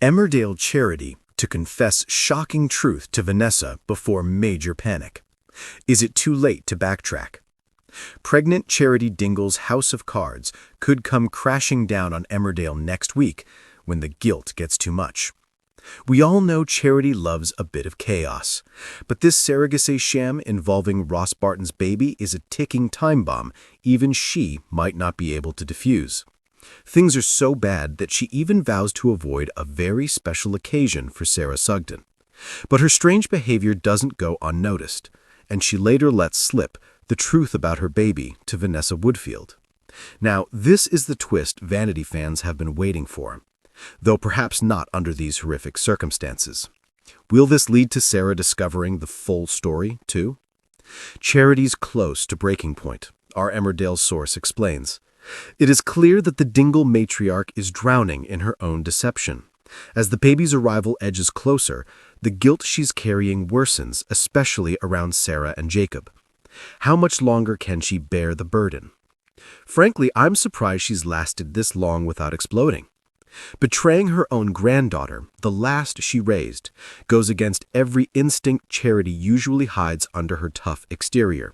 Emmerdale Charity to confess shocking truth to Vanessa before major panic. Is it too late to backtrack? Pregnant Charity Dingle's house of cards could come crashing down on Emmerdale next week when the guilt gets too much. We all know Charity loves a bit of chaos, but this surrogacy sham involving Ross Barton's baby is a ticking time bomb even she might not be able to defuse. Things are so bad that she even vows to avoid a very special occasion for Sarah Sugden. But her strange behavior doesn't go unnoticed, and she later lets slip the truth about her baby to Vanessa Woodfield. Now, this is the twist Vanity fans have been waiting for, though perhaps not under these horrific circumstances. Will this lead to Sarah discovering the full story, too? Charity's close to breaking point, our Emmerdale source explains. It is clear that the Dingle matriarch is drowning in her own deception. As the baby's arrival edges closer, the guilt she's carrying worsens, especially around Sarah and Jacob. How much longer can she bear the burden? Frankly, I'm surprised she's lasted this long without exploding. Betraying her own granddaughter, the last she raised, goes against every instinct Charity usually hides under her tough exterior.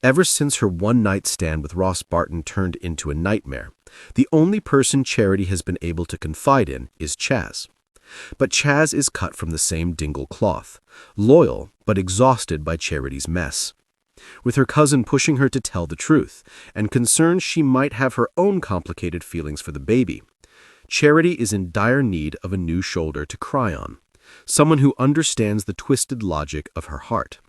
Ever since her one-night stand with Ross Barton turned into a nightmare, the only person Charity has been able to confide in is Chaz. But Chaz is cut from the same Dingle cloth, loyal but exhausted by Charity's mess. With her cousin pushing her to tell the truth, and concerned she might have her own complicated feelings for the baby, Charity is in dire need of a new shoulder to cry on, someone who understands the twisted logic of her heart.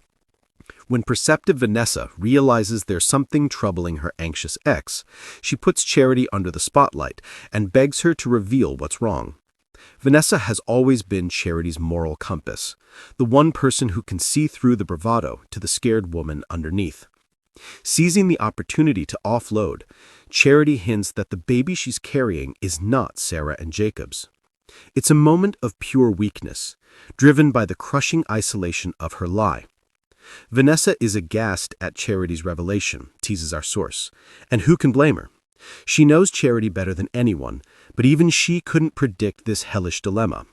When perceptive Vanessa realizes there's something troubling her anxious ex, she puts Charity under the spotlight and begs her to reveal what's wrong. Vanessa has always been Charity's moral compass, the one person who can see through the bravado to the scared woman underneath. Seizing the opportunity to offload, Charity hints that the baby she's carrying is not Sarah and Jacob's. It's a moment of pure weakness, driven by the crushing isolation of her lie. Vanessa is aghast at Charity's revelation, teases our source. And who can blame her? She knows Charity better than anyone, but even she couldn't predict this hellish dilemma.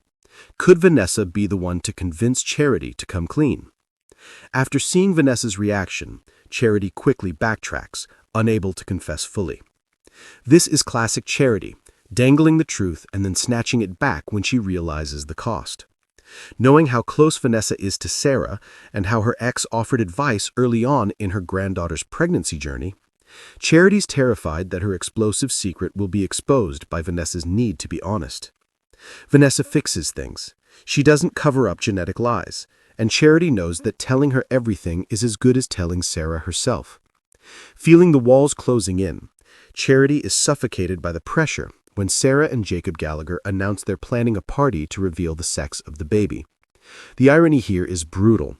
Could Vanessa be the one to convince Charity to come clean? After seeing Vanessa's reaction, Charity quickly backtracks, unable to confess fully. This is classic Charity, dangling the truth and then snatching it back when she realizes the cost. Knowing how close Vanessa is to Sarah and how her ex offered advice early on in her granddaughter's pregnancy journey, Charity's terrified that her explosive secret will be exposed by Vanessa's need to be honest. Vanessa fixes things. She doesn't cover up genetic lies, and Charity knows that telling her everything is as good as telling Sarah herself. Feeling the walls closing in, Charity is suffocated by the pressure when Sarah and Jacob Gallagher announce they're planning a party to reveal the sex of the baby. The irony here is brutal.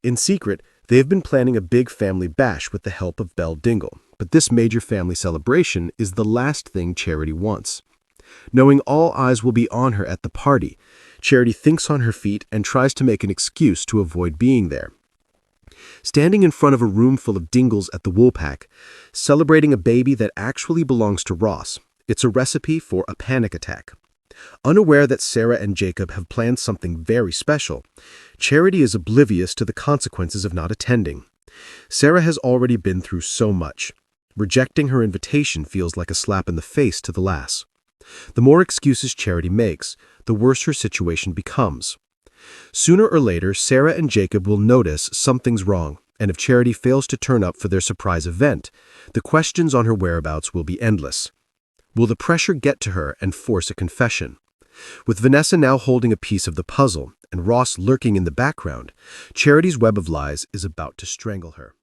In secret, they have been planning a big family bash with the help of Belle Dingle, but this major family celebration is the last thing Charity wants. Knowing all eyes will be on her at the party, Charity thinks on her feet and tries to make an excuse to avoid being there. Standing in front of a room full of Dingles at the Woolpack, celebrating a baby that actually belongs to Ross, it's a recipe for a panic attack. Unaware that Sarah and Jacob have planned something very special, Charity is oblivious to the consequences of not attending. Sarah has already been through so much. Rejecting her invitation feels like a slap in the face to the lass. The more excuses Charity makes, the worse her situation becomes. Sooner or later, Sarah and Jacob will notice something's wrong, and if Charity fails to turn up for their surprise event, the questions on her whereabouts will be endless. Will the pressure get to her and force a confession? With Vanessa now holding a piece of the puzzle and Ross lurking in the background, Charity's web of lies is about to strangle her.